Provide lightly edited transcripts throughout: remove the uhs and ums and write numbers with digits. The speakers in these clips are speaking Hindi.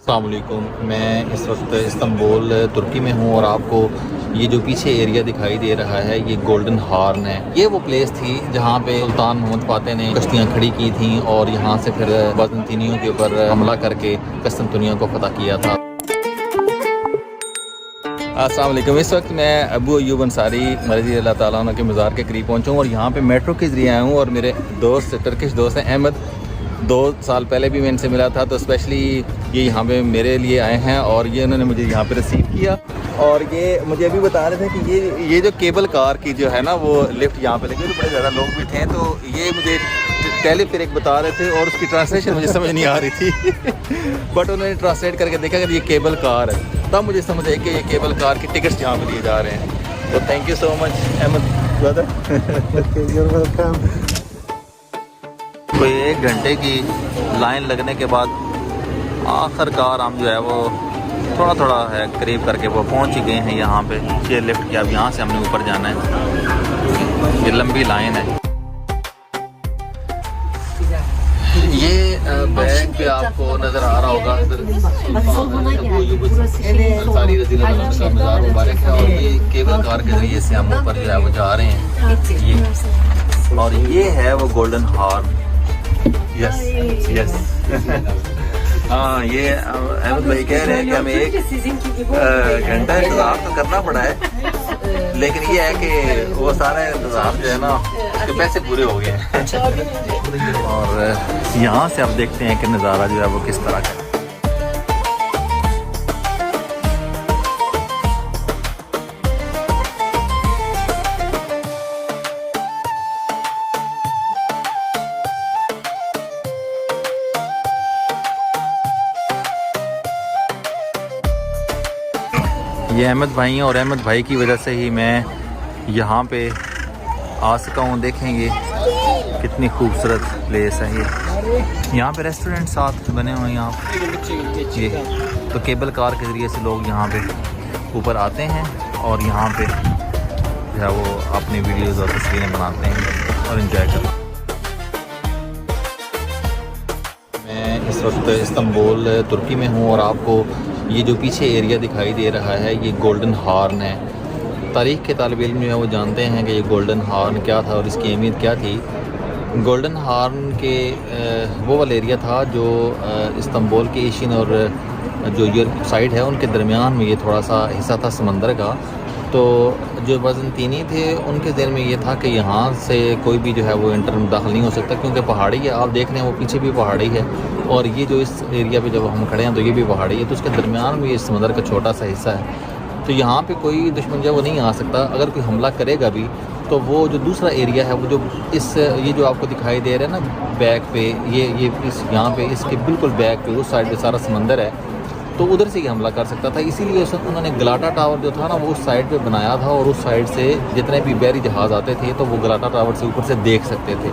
अस्सलाम वालेकुम। मैं इस वक्त इस्तांबुल तुर्की में हूँ और आपको ये जो पीछे एरिया दिखाई दे रहा है ये गोल्डन हॉर्न है। ये वो प्लेस थी जहाँ पे सुल्तान मोहम्मद फातेह ने कश्तियाँ खड़ी की थी और यहाँ से फिर बाज़ंतीनियों के ऊपर हमला करके कस्तंतुनिया को फतह किया था। अस्सलाम वालेकुम। इस वक्त मैं अबू अयूब अंसारी रज़ी अल्लाह ताला अन्हु के मज़ार के करीब पहुँचा हूँ और यहाँ पे मेट्रो के ज़रिए आया हूँ और मेरे दोस्त टर्किश दोस्त हैं अहमद, 2 साल पहले भी मैं इनसे मिला था, तो स्पेशली ये यहाँ पे मेरे लिए आए हैं और ये उन्होंने मुझे यहाँ पे रिसीव किया। और ये मुझे अभी बता रहे थे कि ये जो केबल कार की जो है ना वो लिफ्ट यहाँ पे लगी, तो बड़े ज़्यादा लोग भी थे, तो ये मुझे टेलीफेरिक बता रहे थे और उसकी ट्रांसलेशन मुझे समझ नहीं आ रही थी बट उन्होंने ट्रांसलेट करके देखा कि ये केबल कार है, तब मुझे समझ आई कि ये केबल कार की टिकट्स यहाँ पे लिए जा रहे हैं। तो thank you so much Ahmad brother. कोई 1 घंटे की लाइन लगने के बाद आखिरकार हम जो है वो थोड़ा है करीब करके वो पहुंच ही गए हैं यहाँ पे। ये लिफ्ट के अब यहाँ से हमने ऊपर जाना है, ये लंबी लाइन है। ये बैग पे आपको नज़र आ रहा होगा अंसारी रज़ी अल्लाह ताला का मज़ार मुबारक है और ये केबल कार के ज़रिए से हम ऊपर जो है वो जा रहे हैं ये, और ये है वो गोल्डन हॉर्न। यस यस हाँ, ये अहमद भाई कह रहे हैं कि हमें 1 घंटा इंतज़ार तो करना पड़ा है, लेकिन ये है कि वो सारा इंतज़ार जो है ना उसके पैसे पूरे हो गए हैं और यहाँ से आप देखते हैं कि नज़ारा जो है वो किस तरह का है। ये अहमद भाई हैं और अहमद भाई की वजह से ही मैं यहाँ पे आ सका हूँ। देखेंगे कितनी खूबसूरत प्लेस है ये। यहाँ पे रेस्टोरेंट साथ बने हुए हैं यहाँ ये, तो केबल कार के ज़रिए से लोग यहाँ पे ऊपर आते हैं और यहाँ पे जो है वो अपनी वीडियोज़ और तस्वीरें बनाते हैं और इन्जॉय करते हैं। मैं इस वक्त इस्तांबुल तुर्की में हूँ और आपको ये जो पीछे एरिया दिखाई दे रहा है ये गोल्डन हॉर्न है। तारीख़ के तालिब इल्म जो है वो जानते हैं कि ये गोल्डन हॉर्न क्या था और इसकी अहमियत क्या थी। गोल्डन हॉर्न के वो वाला एरिया था जो इस्तांबुल के एशियन और जो यूरोप साइड है उनके दरमियान में ये थोड़ा सा हिस्सा था समंदर का। तो जो बाज़ंतीनी थे उनके ज़हन में ये था कि यहाँ से कोई भी जो है वो इंटर दाखिल नहीं हो सकता, क्योंकि पहाड़ी है, आप देख रहे हैं वो पीछे भी पहाड़ी है और ये जो इस एरिया पे जब हम खड़े हैं तो ये भी पहाड़ी है, तो उसके दरमियान में ये समंदर का छोटा सा हिस्सा है। तो यहाँ पे कोई दुश्मन जो है वो नहीं आ सकता। अगर कोई हमला करेगा भी तो वो जो दूसरा एरिया है वो जो ये जो आपको दिखाई दे रहा है ना बैक पे, ये इस यहाँ पे इसके बिल्कुल बैक पे उस साइड पे सारा समंदर है, तो उधर से ही हमला कर सकता था। इसीलिए उन्होंने गलाटा टावर जो था ना वो उस साइड पे बनाया था और उस साइड से जितने भी बहरी जहाज़ आते थे तो वो गलाटा टावर से ऊपर से देख सकते थे।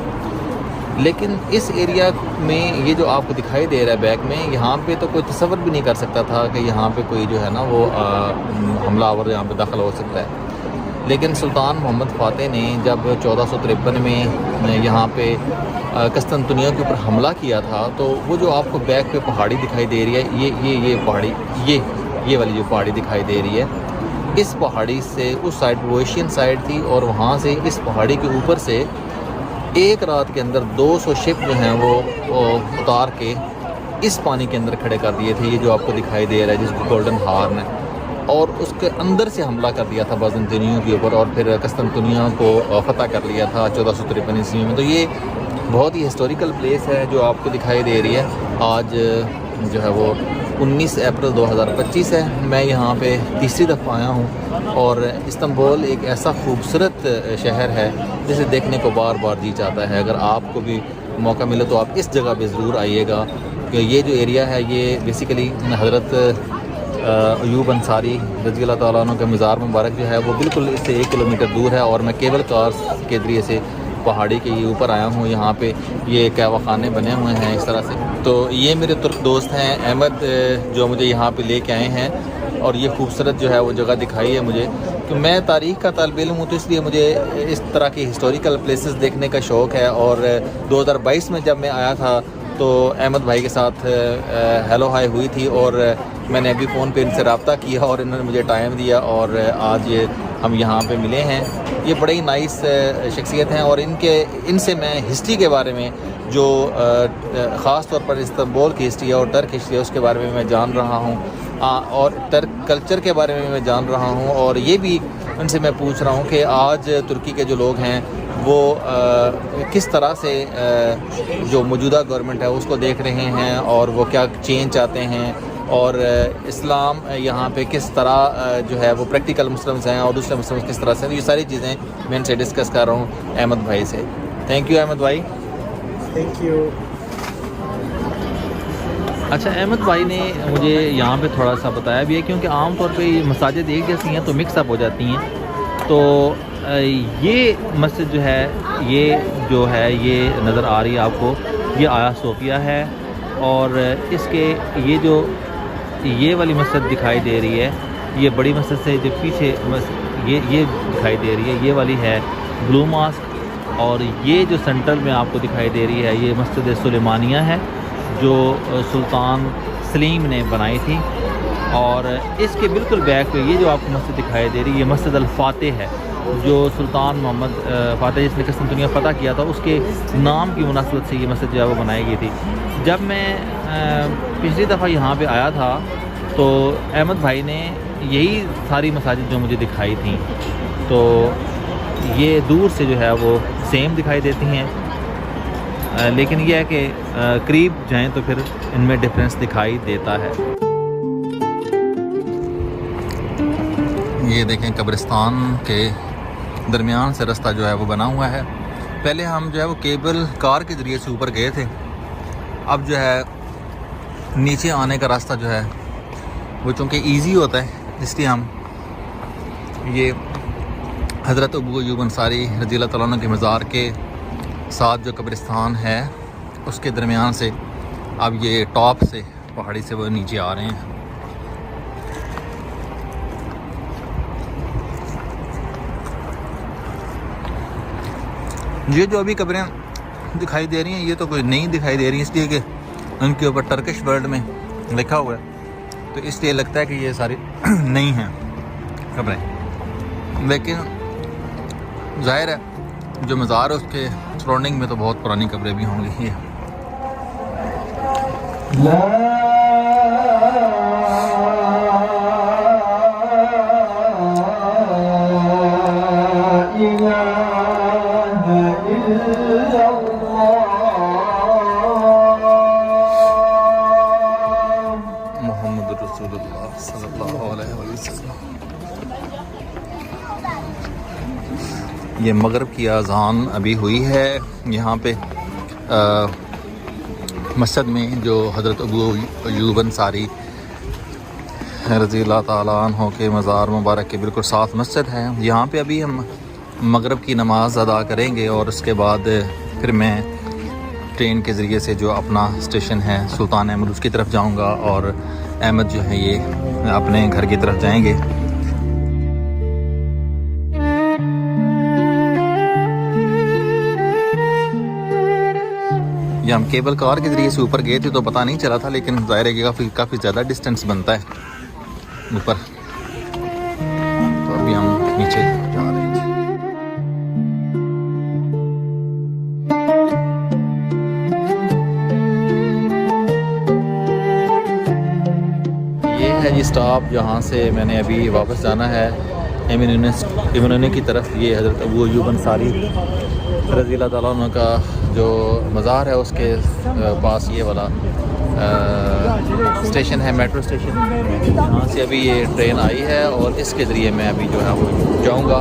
लेकिन इस एरिया में ये जो आपको दिखाई दे रहा है बैक में, यहाँ पे तो कोई तसव्वुर भी नहीं कर सकता था कि यहाँ पे कोई जो है ना वो हमलावर यहाँ पे दाखिल हो सकता है। लेकिन सुल्तान मोहम्मद फातेह ने जब 1453 में यहाँ पे कस्तंतुनिया के ऊपर हमला किया था, तो वो जो आपको बैक पे पहाड़ी दिखाई दे रही है ये पहाड़ी, ये वाली जो पहाड़ी दिखाई दे रही है, इस पहाड़ी से उस साइड वो एशियन साइड थी और वहाँ से इस पहाड़ी के ऊपर से एक रात के अंदर 200 शिप जो हैं वो उतार के इस पानी के अंदर खड़े कर दिए थे। ये जो आपको दिखाई दे रहा है जिसको गोल्डन हॉर्न है, और उसके अंदर से हमला कर दिया था बाज़ंतीनियों के ऊपर और फिर कस्तंतुनिया को फतह कर लिया था 1453 ईस्वी में। तो ये बहुत ही हिस्टोरिकल प्लेस है जो आपको दिखाई दे रही है। आज जो है वो 19 अप्रैल 2025 है। मैं यहाँ पे तीसरी दफ़ा आया हूँ और इस्तांबुल एक ऐसा खूबसूरत शहर है जिसे देखने को बार बार जी चाहता है। अगर आपको भी मौका मिले तो आप इस जगह पे ज़रूर आइएगा, कि ये जो एरिया है ये बेसिकली हज़रत अयूब अंसारी रज़ी अल्लाह ताला अन्हु के मज़ार मुबारक जो है वो बिल्कुल इससे 1 किलोमीटर दूर है और मैं केबल कार के ज़रिए से पहाड़ी के ये ऊपर आया हूँ। यहाँ पे ये कहवा खाने बने हुए हैं इस तरह से। तो ये मेरे तुर्क दोस्त हैं अहमद जो मुझे यहाँ पे लेके आए हैं और ये खूबसूरत जो है वो जगह दिखाई है मुझे। तो मैं तारीख़ का तालिब इल्म हूँ तो इसलिए मुझे इस तरह की हिस्टोरिकल प्लेसेस देखने का शौक़ है। और 2022 में जब मैं आया था तो अहमद भाई के साथ हेलो हाय हुई थी और मैंने अभी फ़ोन पे इनसे रब्ता किया और इन्होंने मुझे टाइम दिया और आज हम यहाँ पे मिले हैं। ये बड़ी नाइस शख्सियत हैं और इनसे मैं हिस्ट्री के बारे में जो ख़ास तौर पर इस्तांबुल की हिस्ट्री है और टर्क हिस्ट्री है उसके बारे में मैं जान रहा हूँ और टर्क कल्चर के बारे में मैं जान रहा हूँ। और ये भी उनसे मैं पूछ रहा हूँ कि आज तुर्की के जो लोग हैं वो किस तरह से जो मौजूदा गवर्नमेंट है उसको देख रहे हैं और वो क्या चेंज चाहते हैं और इस्लाम यहाँ पे किस तरह जो है वो प्रैक्टिकल मुस्लिम्स हैं और दूसरे मुस्लिम्स किस तरह से, ये सारी चीज़ें मैं इनसे डिस्कस कर रहा हूँ अहमद भाई से। थैंक यू अहमद भाई। Thank you. अच्छा, अहमद भाई ने मुझे यहाँ पे थोड़ा सा बताया भी है क्योंकि आम तौर पे ये मसाजिद एक जैसी हैं तो मिक्सअप हो जाती हैं। तो ये मस्जिद जो है ये नज़र आ रही है आपको, ये आया सोफिया है और इसके ये वाली मस्जिद दिखाई दे रही है, ये बड़ी मस्जिद से जो पीछे ये दिखाई दे रही है, ये वाली है ब्लू मॉस्क। और ये जो सेंटर में आपको दिखाई दे रही है ये मस्जिद सुलेमानिया है जो सुल्तान सलीम ने बनाई थी। और इसके बिल्कुल बैक पे ये जो आपको मस्जिद दिखाई दे रही है ये मस्जिद अल-फातेह है जो सुल्तान मोहम्मद फ़ातेह जिसने कस्म दुनिया फ़तह किया था उसके नाम की मुनासबत से ये मस्जिद जो है वो बनाई गई थी। जब मैं पिछली दफ़ा यहाँ पे आया था तो अहमद भाई ने यही सारी मसाजिद जो मुझे दिखाई थी तो ये दूर से जो है वो सेम दिखाई देती हैं, लेकिन यह है कि करीब जाएं तो फिर इनमें डिफरेंस दिखाई देता है। ये देखें कब्रिस्तान के दरमियान से रास्ता जो है वो बना हुआ है। पहले हम जो है वो केबल कार के ज़रिए से ऊपर गए थे, अब जो है नीचे आने का रास्ता जो है वो चूँकि ईज़ी होता है इसलिए हम ये हज़रत अबू अय्यूब अंसारी रज़ियल्लाहु तआला अन्हु के मज़ार के साथ जो कब्रिस्तान है उसके दरमियान से अब ये टॉप से पहाड़ी से वो नीचे आ रहे हैं। ये जो अभी कब्रें दिखाई दे रही हैं ये तो कोई नहीं दिखाई दे रही इसलिए कि उनके ऊपर टर्किश वर्ड में लिखा हुआ है तो इसलिए लगता है कि ये सारी नहीं हैं कब्रें, लेकिन जाहिर है जो मज़ार है उसके सराउंडिंग में तो बहुत पुरानी कब्रें भी होंगी। मोहम्मद रसूलुल्लाह सल्लल्लाहु अलैहि वसल्लम। ये मगरिब की अज़ान अभी हुई है यहाँ पे मस्जिद में जो हज़रत अबू अय्यूब अंसारी रज़ियल्लाहु ताला अन्हु के मज़ार मुबारक के बिल्कुल साथ मस्जिद है। यहाँ पे अभी हम मगरिब की नमाज़ अदा करेंगे और उसके बाद फिर मैं ट्रेन के ज़रिए से जो अपना स्टेशन है सुल्तान अहमद उसकी तरफ जाऊँगा और अहमद जो है ये अपने घर की तरफ जाएंगे। ये हम केबल कार के ज़रिए से ऊपर गए थे तो पता नहीं चला था, लेकिन ज़ाहिर है कि काफ़ी ज़्यादा डिस्टेंस बनता है ऊपर, तो अभी हम नीचे जा रहे हैं। ये है जी स्टॉप जहाँ से मैंने अभी वापस जाना है इमानुने की तरफ। ये हज़रत अबू अय्यूब अंसारी रज़ियल्लाहु ताला अन्हु का जो मज़ार है उसके पास ये वाला स्टेशन है, मेट्रो स्टेशन। यहाँ से अभी ये ट्रेन आई है और इसके ज़रिए मैं अभी जो है वो जाऊँगा।